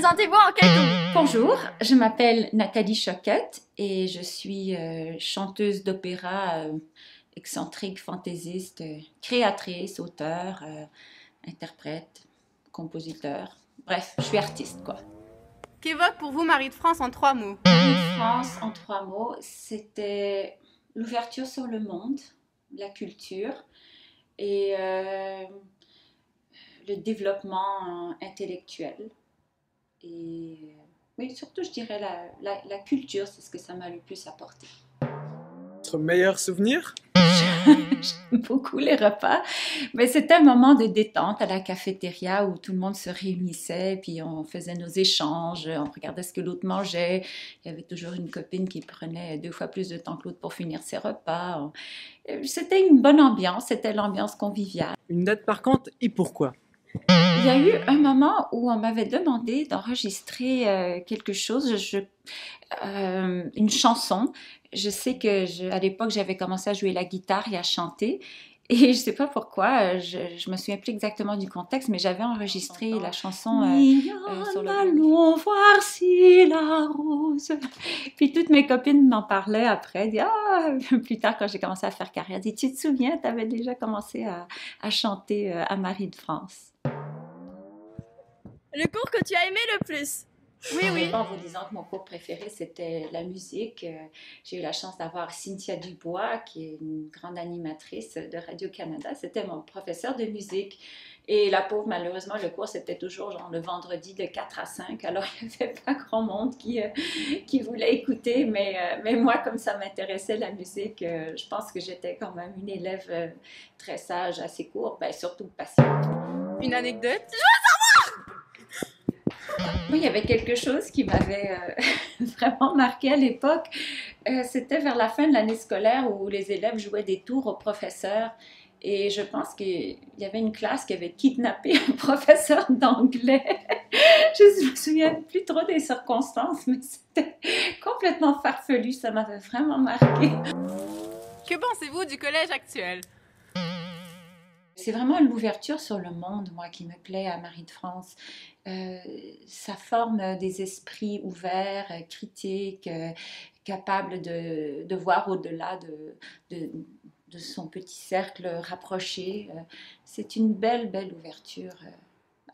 Présentez-vous en quelques mots. Bonjour, je m'appelle Nathalie Choquette et je suis chanteuse d'opéra, excentrique, fantaisiste, créatrice, auteure, interprète, compositeur. Bref, je suis artiste, quoi. Qu'évoque pour vous Marie de France en 3 mots? Marie de France, en 3 mots, c'était l'ouverture sur le monde, la culture et le développement intellectuel. Et oui, surtout, je dirais la culture, c'est ce que ça m'a le plus apporté. Votre meilleur souvenir? J'aime beaucoup les repas, mais c'était un moment de détente à la cafétéria où tout le monde se réunissait, puis on faisait nos échanges, on regardait ce que l'autre mangeait. Il y avait toujours une copine qui prenait 2 fois plus de temps que l'autre pour finir ses repas. C'était une bonne ambiance, c'était l'ambiance conviviale. Une date marquante et pourquoi? Il y a eu un moment où on m'avait demandé d'enregistrer quelque chose, une chanson. Je sais que à l'époque, j'avais commencé à jouer la guitare et à chanter. Et je ne sais pas pourquoi, je me souviens plus exactement du contexte, mais j'avais enregistré la chanson sur le... Allons voir si la rose... Puis toutes mes copines m'en parlaient après. Plus tard, quand j'ai commencé à faire carrière, elles disaient, tu te souviens, tu avais déjà commencé à chanter à Marie de France. Le cours que tu as aimé le plus? Oui. En vous disant que mon cours préféré, c'était la musique. J'ai eu la chance d'avoir Cynthia Dubois, qui est une grande animatrice de Radio-Canada. C'était mon professeur de musique. Et la pauvre, malheureusement, le cours, c'était toujours genre le vendredi de 4 à 5. Alors, il n'y avait pas grand monde qui voulait écouter. Mais moi, comme ça m'intéressait la musique, je pense que j'étais quand même une élève très sage à ces cours, surtout patiente. Une anecdote? Oui, il y avait quelque chose qui m'avait vraiment marqué à l'époque. C'était vers la fin de l'année scolaire où les élèves jouaient des tours aux professeurs. Et je pense qu'il y avait une classe qui avait kidnappé un professeur d'anglais. Je me souviens plus trop des circonstances, mais c'était complètement farfelu. Ça m'avait vraiment marqué. Que pensez-vous du collège actuel? C'est vraiment l'ouverture sur le monde, moi, qui me plaît à Marie de France. Ça forme des esprits ouverts, critiques, capables de voir au-delà de son petit cercle rapproché. C'est une belle ouverture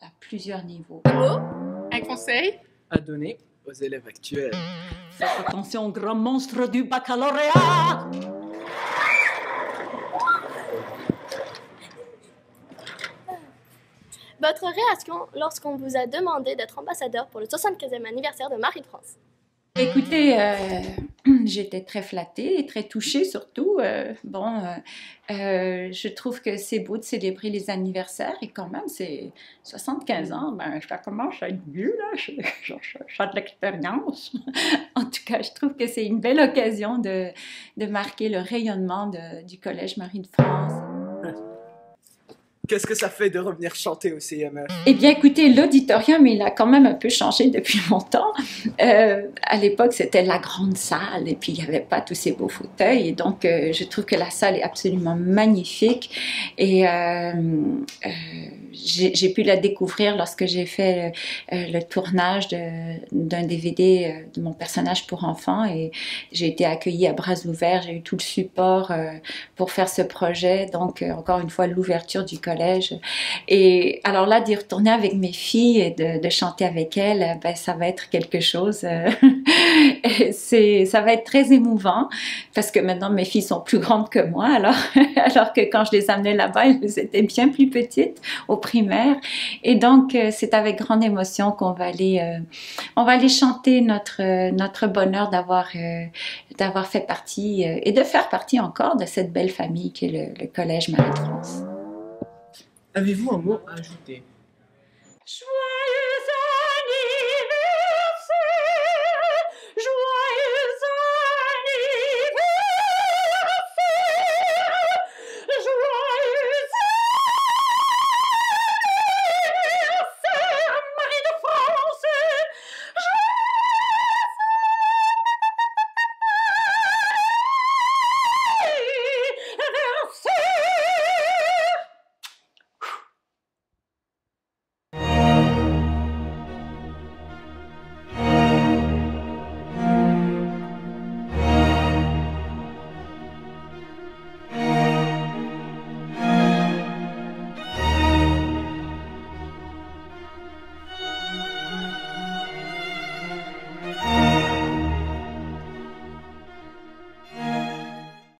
à plusieurs niveaux. Un conseil À donner aux élèves actuels. Faites attention au grand monstre du baccalauréat! Votre réaction lorsqu'on vous a demandé d'être ambassadeur pour le 75e anniversaire de Marie de France? Écoutez, j'étais très flattée et très touchée surtout. Je trouve que c'est beau de célébrer les anniversaires et quand même, c'est 75 ans, ça commence à être vieux, là, j'ai de l'expérience. En tout cas, je trouve que c'est une belle occasion de marquer le rayonnement du Collège Marie de France. Qu'est-ce que ça fait de revenir chanter au CMF? Eh bien, écoutez, l'auditorium, il a quand même un peu changé depuis longtemps. À l'époque, c'était la grande salle et puis il n'y avait pas tous ces beaux fauteuils. Et donc, je trouve que la salle est absolument magnifique. Et j'ai pu la découvrir lorsque j'ai fait le tournage d'un DVD de mon personnage pour enfants. Et j'ai été accueillie à bras ouverts. J'ai eu tout le support pour faire ce projet. Donc, encore une fois, l'ouverture du collège. Et alors là, d'y retourner avec mes filles et de chanter avec elles, ça va être quelque chose. Ça va être très émouvant parce que maintenant mes filles sont plus grandes que moi. Alors que quand je les amenais là-bas, elles étaient bien plus petites au primaire. Et donc c'est avec grande émotion qu'on va aller chanter notre bonheur d'avoir fait partie et de faire partie encore de cette belle famille qui est le Collège Marie de France. Avez-vous un mot à ajouter? Joyeux